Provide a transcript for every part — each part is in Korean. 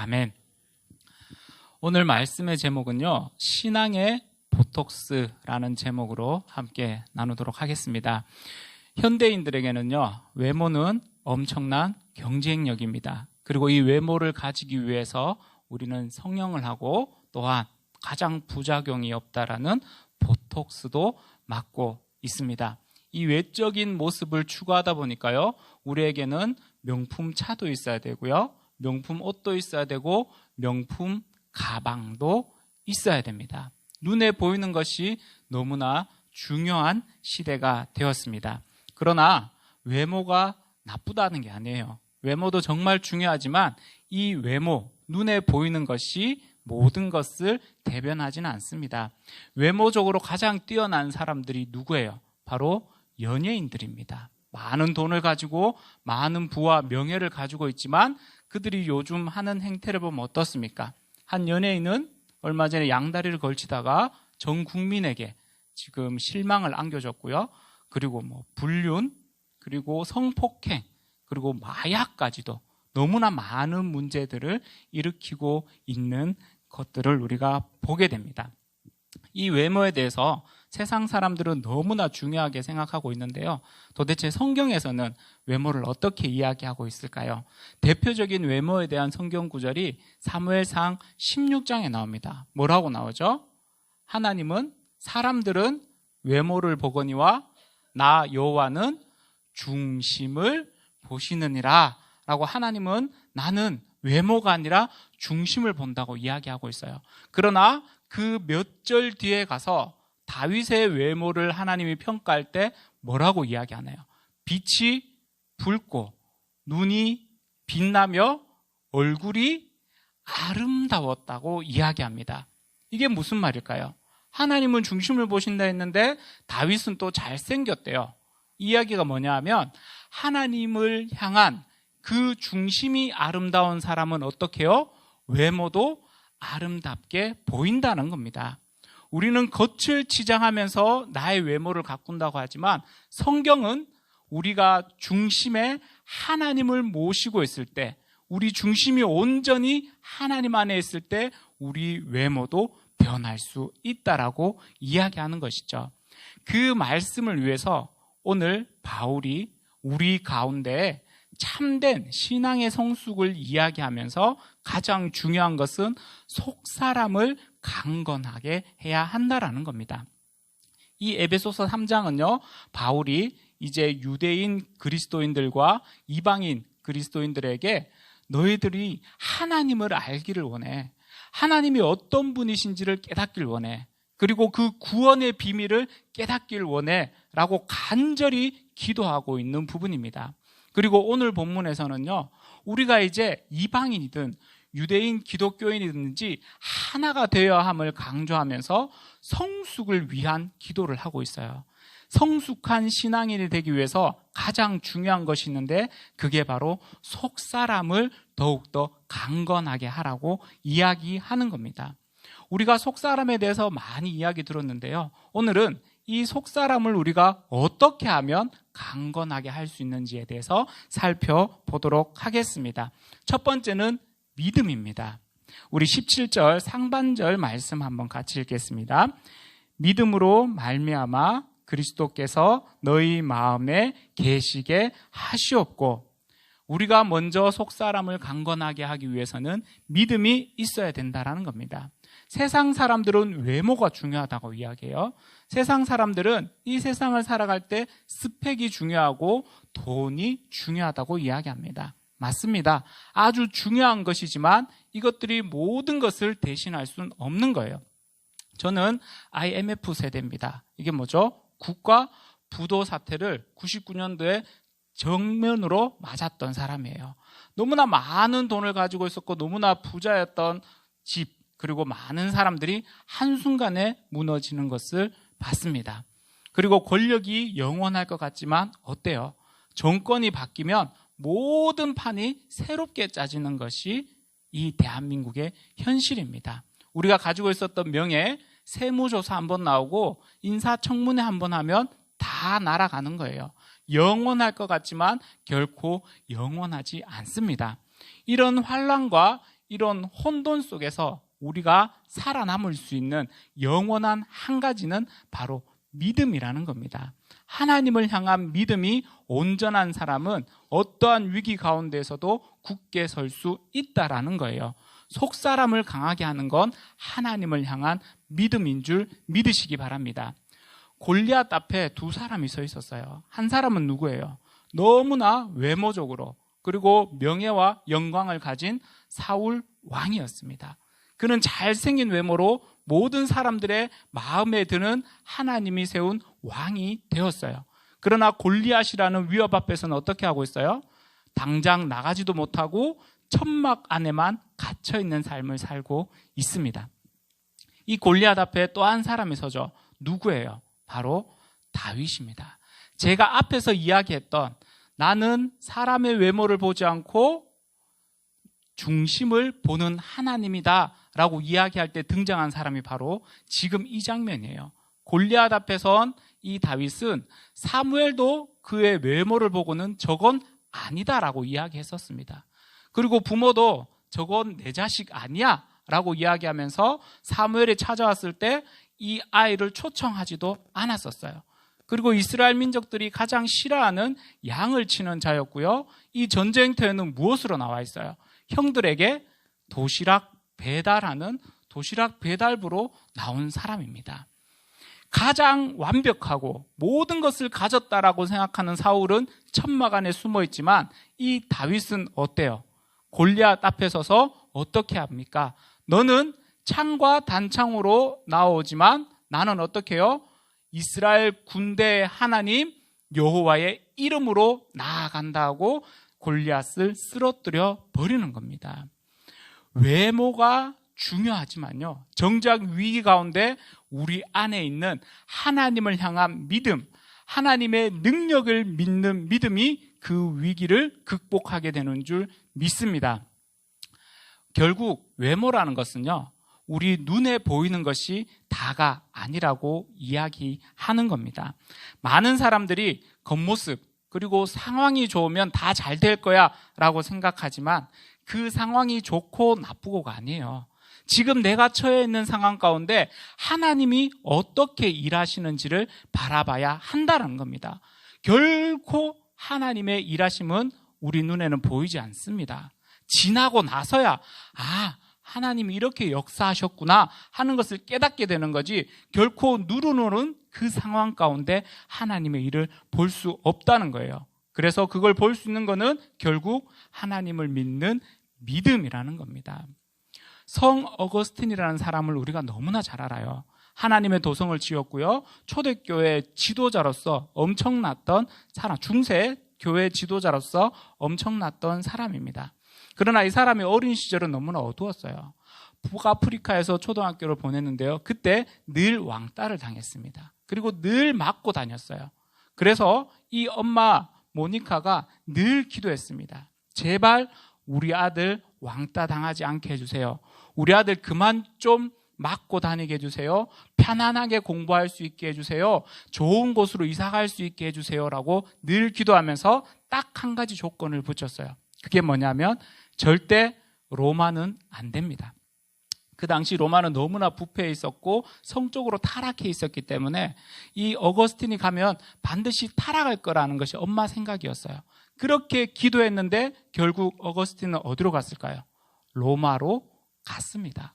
아멘. 오늘 말씀의 제목은요, 신앙의 보톡스라는 제목으로 함께 나누도록 하겠습니다. 현대인들에게는요, 외모는 엄청난 경쟁력입니다. 그리고 이 외모를 가지기 위해서 우리는 성형을 하고 또한 가장 부작용이 없다라는 보톡스도 맞고 있습니다. 이 외적인 모습을 추구하다 보니까요, 우리에게는 명품 차도 있어야 되고요, 명품 옷도 있어야 되고 명품 가방도 있어야 됩니다. 눈에 보이는 것이 너무나 중요한 시대가 되었습니다. 그러나 외모가 나쁘다는 게 아니에요. 외모도 정말 중요하지만 이 외모, 눈에 보이는 것이 모든 것을 대변하지는 않습니다. 외모적으로 가장 뛰어난 사람들이 누구예요? 바로 연예인들입니다. 많은 돈을 가지고 많은 부와 명예를 가지고 있지만 그들이 요즘 하는 행태를 보면 어떻습니까? 한 연예인은 얼마 전에 양다리를 걸치다가 전 국민에게 지금 실망을 안겨줬고요. 그리고 불륜, 그리고 성폭행, 그리고 마약까지도 너무나 많은 문제들을 일으키고 있는 것들을 우리가 보게 됩니다. 이 외모에 대해서 세상 사람들은 너무나 중요하게 생각하고 있는데요. 도대체 성경에서는 외모를 어떻게 이야기하고 있을까요? 대표적인 외모에 대한 성경 구절이 사무엘상 16장에 나옵니다. 뭐라고 나오죠? 하나님은 사람들은 외모를 보거니와 나 여호와는 중심을 보시느니라 라고 하나님은 나는 외모가 아니라 중심을 본다고 이야기하고 있어요. 그러나 그 몇 절 뒤에 가서 다윗의 외모를 하나님이 평가할 때 뭐라고 이야기하나요? 빛이 붉고 눈이 빛나며 얼굴이 아름다웠다고 이야기합니다. 이게 무슨 말일까요? 하나님은 중심을 보신다 했는데 다윗은 또 잘생겼대요. 이야기가 뭐냐 하면 하나님을 향한 그 중심이 아름다운 사람은 어떻게 해요? 외모도 아름답게 보인다는 겁니다. 우리는 겉을 치장하면서 나의 외모를 가꾼다고 하지만 성경은 우리가 중심에 하나님을 모시고 있을 때, 우리 중심이 온전히 하나님 안에 있을 때 우리 외모도 변할 수 있다라고 이야기하는 것이죠. 그 말씀을 위해서 오늘 바울이 우리 가운데 참된 신앙의 성숙을 이야기하면서 가장 중요한 것은 속사람을 강건하게 해야 한다라는 겁니다. 이 에베소서 3장은요, 바울이 이제 유대인 그리스도인들과 이방인 그리스도인들에게 너희들이 하나님을 알기를 원해. 하나님이 어떤 분이신지를 깨닫길 원해. 그리고 그 구원의 비밀을 깨닫길 원해. 라고 간절히 기도하고 있는 부분입니다. 그리고 오늘 본문에서는요, 우리가 이제 이방인이든 유대인 기독교인이든지 하나가 되어야 함을 강조하면서 성숙을 위한 기도를 하고 있어요. 성숙한 신앙인이 되기 위해서 가장 중요한 것이 있는데 그게 바로 속사람을 더욱더 강건하게 하라고 이야기하는 겁니다. 우리가 속사람에 대해서 많이 이야기 들었는데요. 오늘은 이 속사람을 우리가 어떻게 하면 강건하게 할 수 있는지에 대해서 살펴보도록 하겠습니다. 첫 번째는 믿음입니다. 우리 17절 상반절 말씀 한번 같이 읽겠습니다. 믿음으로 말미암아 그리스도께서 너희 마음에 계시게 하시옵고, 우리가 먼저 속사람을 강건하게 하기 위해서는 믿음이 있어야 된다는 겁니다. 세상 사람들은 외모가 중요하다고 이야기해요. 세상 사람들은 이 세상을 살아갈 때 스펙이 중요하고 돈이 중요하다고 이야기합니다. 맞습니다. 아주 중요한 것이지만 이것들이 모든 것을 대신할 수는 없는 거예요. 저는 IMF 세대입니다. 이게 뭐죠? 국가 부도 사태를 99년도에 정면으로 맞았던 사람이에요. 너무나 많은 돈을 가지고 있었고 너무나 부자였던 집, 그리고 많은 사람들이 한순간에 무너지는 것을 봤습니다. 그리고 권력이 영원할 것 같지만 어때요? 정권이 바뀌면 모든 판이 새롭게 짜지는 것이 이 대한민국의 현실입니다. 우리가 가지고 있었던 명예, 세무조사 한번 나오고 인사청문회 한번 하면 다 날아가는 거예요. 영원할 것 같지만 결코 영원하지 않습니다. 이런 환란과 이런 혼돈 속에서 우리가 살아남을 수 있는 영원한 한 가지는 바로 믿음이라는 겁니다. 하나님을 향한 믿음이 온전한 사람은 어떠한 위기 가운데에서도 굳게 설 수 있다라는 거예요. 속사람을 강하게 하는 건 하나님을 향한 믿음인 줄 믿으시기 바랍니다. 골리앗 앞에 두 사람이 서 있었어요. 한 사람은 누구예요? 너무나 외모적으로 그리고 명예와 영광을 가진 사울 왕이었습니다. 그는 잘생긴 외모로 모든 사람들의 마음에 드는 하나님이 세운 왕이 되었어요. 그러나 골리앗이라는 위협 앞에서는 어떻게 하고 있어요? 당장 나가지도 못하고 천막 안에만 갇혀있는 삶을 살고 있습니다. 이 골리앗 앞에 또 한 사람이 서죠. 누구예요? 바로 다윗입니다. 제가 앞에서 이야기했던 나는 사람의 외모를 보지 않고 중심을 보는 하나님이다 라고 이야기할 때 등장한 사람이 바로 지금 이 장면이에요. 골리앗 앞에 선 이 다윗은 사무엘도 그의 외모를 보고는 저건 아니다라고 이야기했었습니다. 그리고 부모도 저건 내 자식 아니야 라고 이야기하면서 사무엘이 찾아왔을 때 이 아이를 초청하지도 않았었어요. 그리고 이스라엘 민족들이 가장 싫어하는 양을 치는 자였고요. 이 전쟁터에는 무엇으로 나와 있어요? 형들에게 도시락 배달하는 도시락 배달부로 나온 사람입니다. 가장 완벽하고 모든 것을 가졌다라고 생각하는 사울은 천막 안에 숨어 있지만 이 다윗은 어때요? 골리앗 앞에 서서 어떻게 합니까? 너는 창과 단창으로 나오지만 나는 어떻게 해요? 이스라엘 군대의 하나님 여호와의 이름으로 나아간다고 골리앗을 쓰러뜨려 버리는 겁니다. 외모가 중요하지만요, 정작 위기 가운데 우리 안에 있는 하나님을 향한 믿음, 하나님의 능력을 믿는 믿음이 그 위기를 극복하게 되는 줄 믿습니다. 결국 외모라는 것은요, 우리 눈에 보이는 것이 다가 아니라고 이야기하는 겁니다. 많은 사람들이 겉모습 그리고 상황이 좋으면 다 잘 될 거야 라고 생각하지만 그 상황이 좋고 나쁘고가 아니에요. 지금 내가 처해 있는 상황 가운데 하나님이 어떻게 일하시는지를 바라봐야 한다는 겁니다. 결코 하나님의 일하심은 우리 눈에는 보이지 않습니다. 지나고 나서야 하나님이 이렇게 역사하셨구나 하는 것을 깨닫게 되는 거지, 결코 누르노는 그 상황 가운데 하나님의 일을 볼 수 없다는 거예요. 그래서 그걸 볼 수 있는 거는 결국 하나님을 믿는 믿음이라는 겁니다. 성 어거스틴이라는 사람을 우리가 너무나 잘 알아요. 하나님의 도성을 지었고요, 초대교회 지도자로서 엄청났던 사람, 중세 교회 지도자로서 엄청났던 사람입니다. 그러나 이 사람이 어린 시절은 너무나 어두웠어요. 북아프리카에서 초등학교를 보냈는데요, 그때 늘 왕따를 당했습니다. 그리고 늘 맞고 다녔어요. 그래서 이 엄마 모니카가 늘 기도했습니다. 제발 우리 아들 왕따 당하지 않게 해주세요. 우리 아들 그만 좀 맞고 다니게 해주세요. 편안하게 공부할 수 있게 해주세요. 좋은 곳으로 이사갈 수 있게 해주세요 라고 늘 기도하면서 딱 한 가지 조건을 붙였어요. 그게 뭐냐면 절대 로마는 안 됩니다. 그 당시 로마는 너무나 부패해 있었고 성적으로 타락해 있었기 때문에 이 어거스틴이 가면 반드시 타락할 거라는 것이 엄마 생각이었어요. 그렇게 기도했는데 결국 어거스틴은 어디로 갔을까요? 로마로 갔습니다.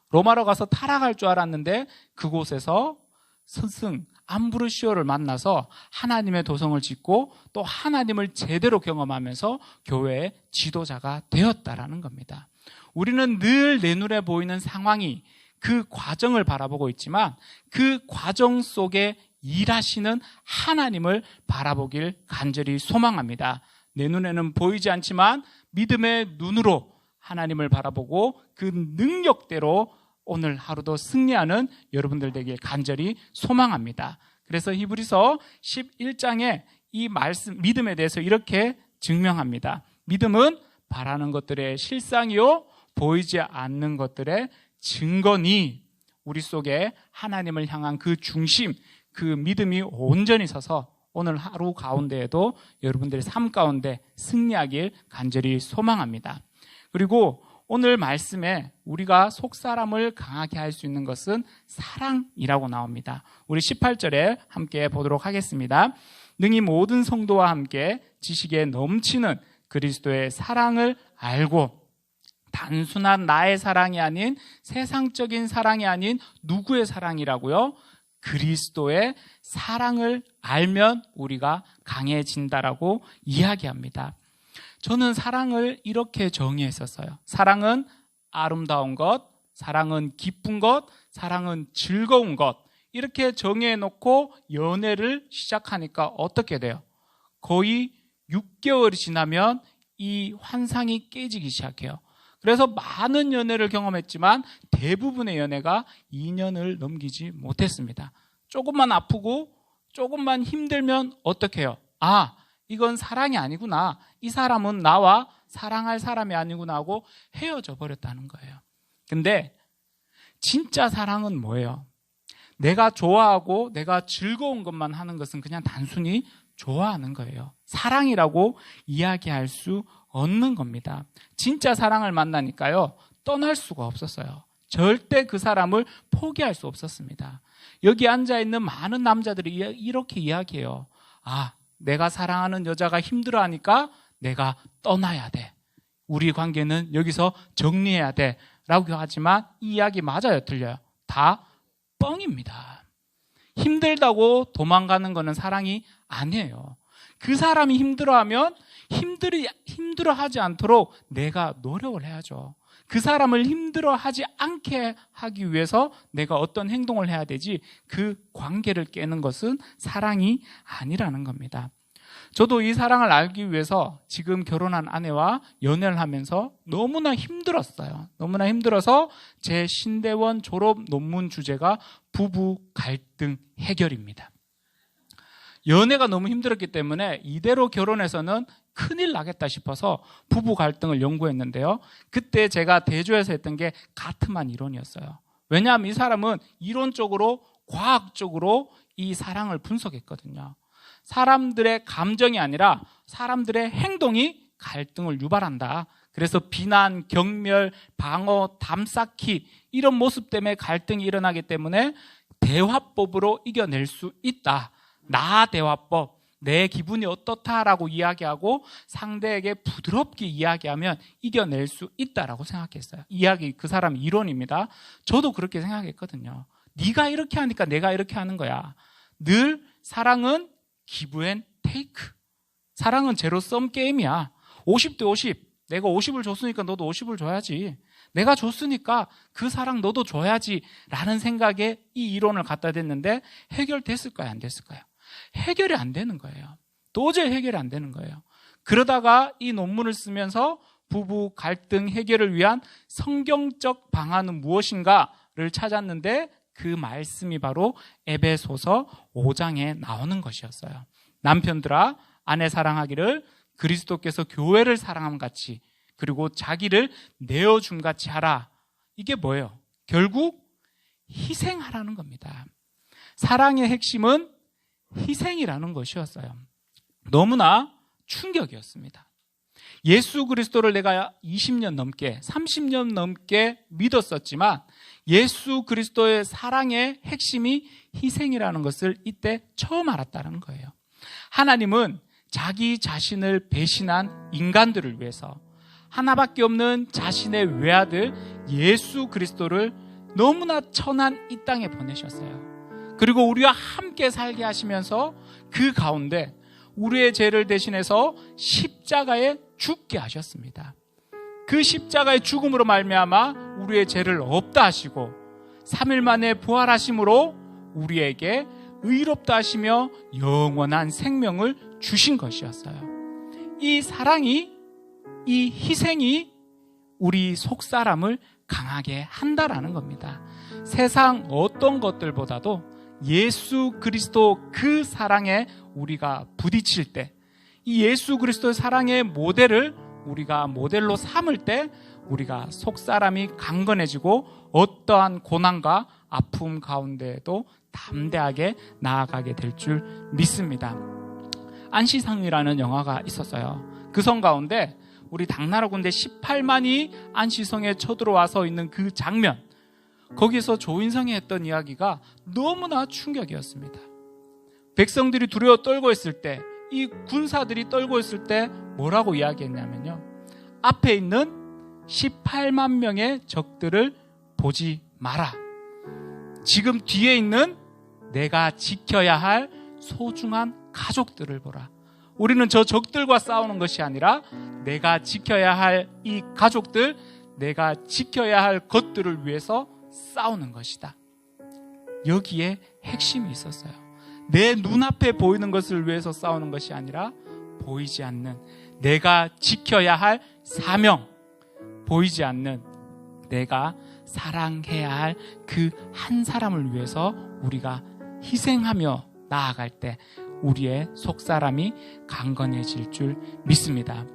로마로 가서 타락할 줄 알았는데 그곳에서 스승 암브로시오를 만나서 하나님의 도성을 짓고 또 하나님을 제대로 경험하면서 교회의 지도자가 되었다라는 겁니다. 우리는 늘 내 눈에 보이는 상황이 그 과정을 바라보고 있지만 그 과정 속에 일하시는 하나님을 바라보길 간절히 소망합니다. 내 눈에는 보이지 않지만 믿음의 눈으로 하나님을 바라보고 그 능력대로 오늘 하루도 승리하는 여러분들 되길 간절히 소망합니다. 그래서 히브리서 11장에 이 말씀, 믿음에 대해서 이렇게 증명합니다. 믿음은 바라는 것들의 실상이요 보이지 않는 것들의 증거니, 우리 속에 하나님을 향한 그 중심, 그 믿음이 온전히 서서 오늘 하루 가운데에도 여러분들의 삶 가운데 승리하길 간절히 소망합니다. 그리고 오늘 말씀에 우리가 속사람을 강하게 할 수 있는 것은 사랑이라고 나옵니다. 우리 18절에 함께 보도록 하겠습니다. 능히 모든 성도와 함께 지식에 넘치는 그리스도의 사랑을 알고 단순한 나의 사랑이 아닌 세상적인 사랑이 아닌 누구의 사랑이라고요? 그리스도의 사랑을 알면 우리가 강해진다라고 이야기합니다. 저는 사랑을 이렇게 정의했었어요. 사랑은 아름다운 것, 사랑은 기쁜 것, 사랑은 즐거운 것, 이렇게 정해놓고 연애를 시작하니까 어떻게 돼요? 거의 6개월이 지나면 이 환상이 깨지기 시작해요. 그래서 많은 연애를 경험했지만 대부분의 연애가 2년을 넘기지 못했습니다. 조금만 아프고 조금만 힘들면 어떻게 해요? 아, 이건 사랑이 아니구나. 이 사람은 나와 사랑할 사람이 아니구나 하고 헤어져 버렸다는 거예요. 근데 진짜 사랑은 뭐예요? 내가 좋아하고 내가 즐거운 것만 하는 것은 그냥 단순히 좋아하는 거예요. 사랑이라고 이야기할 수 없는 겁니다. 진짜 사랑을 만나니까요, 떠날 수가 없었어요. 절대 그 사람을 포기할 수 없었습니다. 여기 앉아있는 많은 남자들이 이렇게 이야기해요. 아, 내가 사랑하는 여자가 힘들어하니까 내가 떠나야 돼. 우리 관계는 여기서 정리해야 돼. 라고 하지만 이 이야기 맞아요? 틀려요? 다 뻥입니다. 힘들다고 도망가는 거는 사랑이 아니에요. 그 사람이 힘들어하면 힘들어하지 않도록 내가 노력을 해야죠. 그 사람을 힘들어하지 않게 하기 위해서 내가 어떤 행동을 해야 되지, 그 관계를 깨는 것은 사랑이 아니라는 겁니다. 저도 이 사랑을 알기 위해서 지금 결혼한 아내와 연애를 하면서 너무나 힘들었어요. 너무나 힘들어서 제 신대원 졸업 논문 주제가 부부 갈등 해결입니다. 연애가 너무 힘들었기 때문에 이대로 결혼해서는 큰일 나겠다 싶어서 부부 갈등을 연구했는데요. 그때 제가 대조해서 했던 게 가트만 이론이었어요. 왜냐하면 이 사람은 이론적으로, 과학적으로 이 사랑을 분석했거든요. 사람들의 감정이 아니라 사람들의 행동이 갈등을 유발한다. 그래서 비난, 경멸, 방어, 담쌓기, 이런 모습 때문에 갈등이 일어나기 때문에 대화법으로 이겨낼 수 있다. 나 대화법, 내 기분이 어떻다라고 이야기하고 상대에게 부드럽게 이야기하면 이겨낼 수 있다라고 생각했어요. 이야기, 그 사람 이론입니다. 저도 그렇게 생각했거든요. 네가 이렇게 하니까 내가 이렇게 하는 거야. 늘 사랑은 기브 앤 테이크. 사랑은 제로섬 게임이야. 50대 50. 내가 50을 줬으니까 너도 50을 줘야지. 내가 줬으니까 그 사랑 너도 줘야지 라는 생각에 이 이론을 갖다 댔는데 해결됐을까요? 안 됐을까요? 해결이 안 되는 거예요. 도저히 해결이 안 되는 거예요. 그러다가 이 논문을 쓰면서 부부 갈등 해결을 위한 성경적 방안은 무엇인가를 찾았는데 그 말씀이 바로 에베소서 5장에 나오는 것이었어요. 남편들아, 아내 사랑하기를 그리스도께서 교회를 사랑함 같이, 그리고 자기를 내어줌 같이 하라. 이게 뭐예요? 결국 희생하라는 겁니다. 사랑의 핵심은 희생이라는 것이었어요. 너무나 충격이었습니다. 예수 그리스도를 내가 20년 넘게, 30년 넘게 믿었었지만 예수 그리스도의 사랑의 핵심이 희생이라는 것을 이때 처음 알았다는 거예요. 하나님은 자기 자신을 배신한 인간들을 위해서 하나밖에 없는 자신의 외아들 예수 그리스도를 너무나 천한 이 땅에 보내셨어요. 그리고 우리와 함께 살게 하시면서 그 가운데 우리의 죄를 대신해서 십자가에 죽게 하셨습니다. 그 십자가의 죽음으로 말미암아 우리의 죄를 없다 하시고 3일 만에 부활하심으로 우리에게 의롭다 하시며 영원한 생명을 주신 것이었어요. 이 사랑이, 이 희생이 우리 속사람을 강하게 한다라는 겁니다. 세상 어떤 것들보다도 예수 그리스도 그 사랑에 우리가 부딪힐 때, 이 예수 그리스도의 사랑의 모델을 우리가 모델로 삼을 때 우리가 속사람이 강건해지고 어떠한 고난과 아픔 가운데에도 담대하게 나아가게 될 줄 믿습니다. 안시상이라는 영화가 있었어요. 그 성 가운데 우리 당나라 군대 18만이 안시성에 쳐들어와서 있는 그 장면, 거기서 조인성이 했던 이야기가 너무나 충격이었습니다. 백성들이 두려워 떨고 있을 때, 이 군사들이 떨고 있을 때 뭐라고 이야기했냐면요, 앞에 있는 18만 명의 적들을 보지 마라. 지금 뒤에 있는 내가 지켜야 할 소중한 가족들을 보라. 우리는 저 적들과 싸우는 것이 아니라 내가 지켜야 할 이 가족들, 내가 지켜야 할 것들을 위해서 싸우는 것이다. 여기에 핵심이 있었어요. 내 눈앞에 보이는 것을 위해서 싸우는 것이 아니라 보이지 않는 내가 지켜야 할 사명, 보이지 않는 내가 사랑해야 할 그 한 사람을 위해서 우리가 희생하며 나아갈 때 우리의 속사람이 강건해질 줄 믿습니다.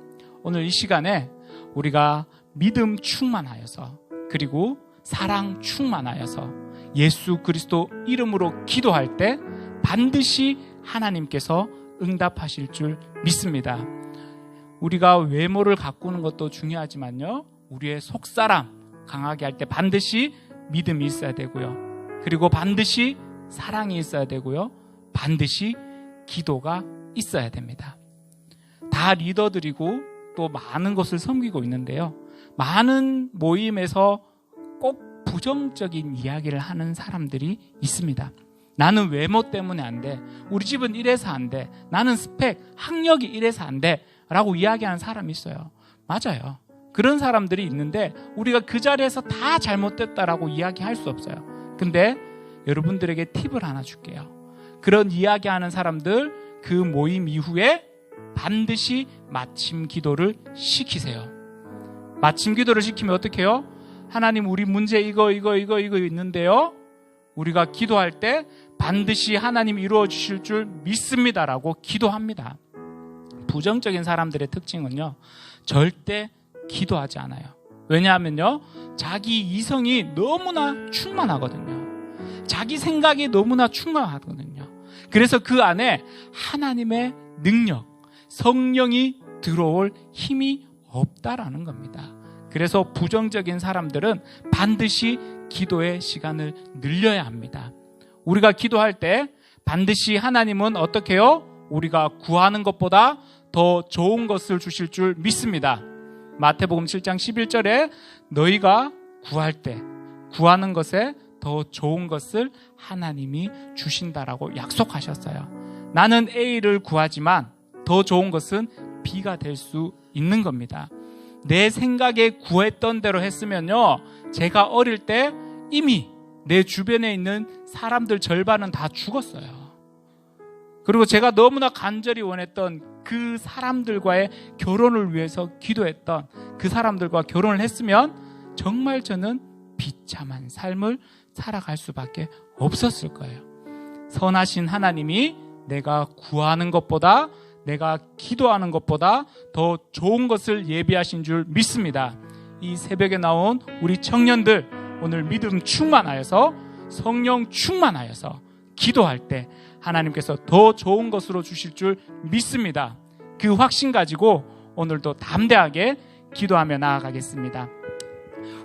오늘 이 시간에 우리가 믿음 충만하여서, 그리고 사랑 충만하여서 예수 그리스도 이름으로 기도할 때 반드시 하나님께서 응답하실 줄 믿습니다. 우리가 외모를 가꾸는 것도 중요하지만요, 우리의 속사람 강하게 할 때 반드시 믿음이 있어야 되고요, 그리고 반드시 사랑이 있어야 되고요, 반드시 기도가 있어야 됩니다. 다 리더들이고 또 많은 것을 섬기고 있는데요, 많은 모임에서 꼭 부정적인 이야기를 하는 사람들이 있습니다. 나는 외모 때문에 안 돼, 우리 집은 이래서 안 돼, 나는 스펙, 학력이 이래서 안 돼 라고 이야기하는 사람이 있어요. 맞아요. 그런 사람들이 있는데 우리가 그 자리에서 다 잘못됐다라고 이야기할 수 없어요. 근데 여러분들에게 팁을 하나 줄게요. 그런 이야기하는 사람들, 그 모임 이후에 반드시 마침 기도를 시키세요. 마침 기도를 시키면 어떻게 해요? 하나님, 우리 문제 이거 있는데요, 우리가 기도할 때 반드시 하나님 이루어 주실 줄 믿습니다라고 기도합니다. 부정적인 사람들의 특징은요, 절대 기도하지 않아요. 왜냐하면요, 자기 이성이 너무나 충만하거든요. 자기 생각이 너무나 충만하거든요. 그래서 그 안에 하나님의 능력, 성령이 들어올 힘이 없다라는 겁니다. 그래서 부정적인 사람들은 반드시 기도의 시간을 늘려야 합니다. 우리가 기도할 때 반드시 하나님은 어떻게 해요? 우리가 구하는 것보다 더 좋은 것을 주실 줄 믿습니다. 마태복음 7장 11절에 너희가 구할 때 구하는 것에 더 좋은 것을 하나님이 주신다라고 약속하셨어요. 나는 A를 구하지만 더 좋은 것은 B가 될 수 있는 겁니다. 내 생각에 구했던 대로 했으면요, 제가 어릴 때 이미 내 주변에 있는 사람들 절반은 다 죽었어요. 그리고 제가 너무나 간절히 원했던 그 사람들과의 결혼을 위해서 기도했던 그 사람들과 결혼을 했으면 정말 저는 비참한 삶을 살아갈 수밖에 없었을 거예요. 선하신 하나님이 내가 구하는 것보다, 내가 기도하는 것보다 더 좋은 것을 예비하신 줄 믿습니다. 이 새벽에 나온 우리 청년들, 오늘 믿음 충만하여서, 성령 충만하여서 기도할 때 하나님께서 더 좋은 것으로 주실 줄 믿습니다. 그 확신 가지고 오늘도 담대하게 기도하며 나아가겠습니다.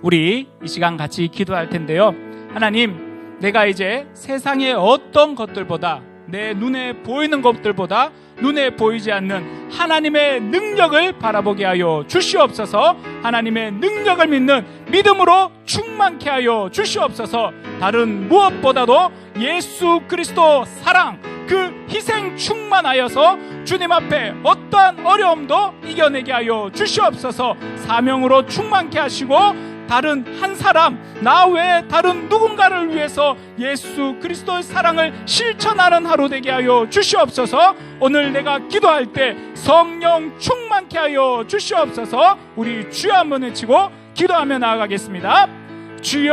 우리 이 시간 같이 기도할 텐데요, 하나님, 내가 이제 세상의 어떤 것들보다, 내 눈에 보이는 것들보다 눈에 보이지 않는 하나님의 능력을 바라보게 하여 주시옵소서. 하나님의 능력을 믿는 믿음으로 충만케 하여 주시옵소서. 다른 무엇보다도 예수 그리스도 사랑, 그 희생 충만하여서 주님 앞에 어떠한 어려움도 이겨내게 하여 주시옵소서. 사명으로 충만케 하시고 다른 한 사람, 나 외에 다른 누군가를 위해서 예수 그리스도의 사랑을 실천하는 하루 되게 하여 주시옵소서. 오늘 내가 기도할 때 성령 충만케 하여 주시옵소서. 우리 주여 한번 외치고 기도하며 나아가겠습니다. 주여.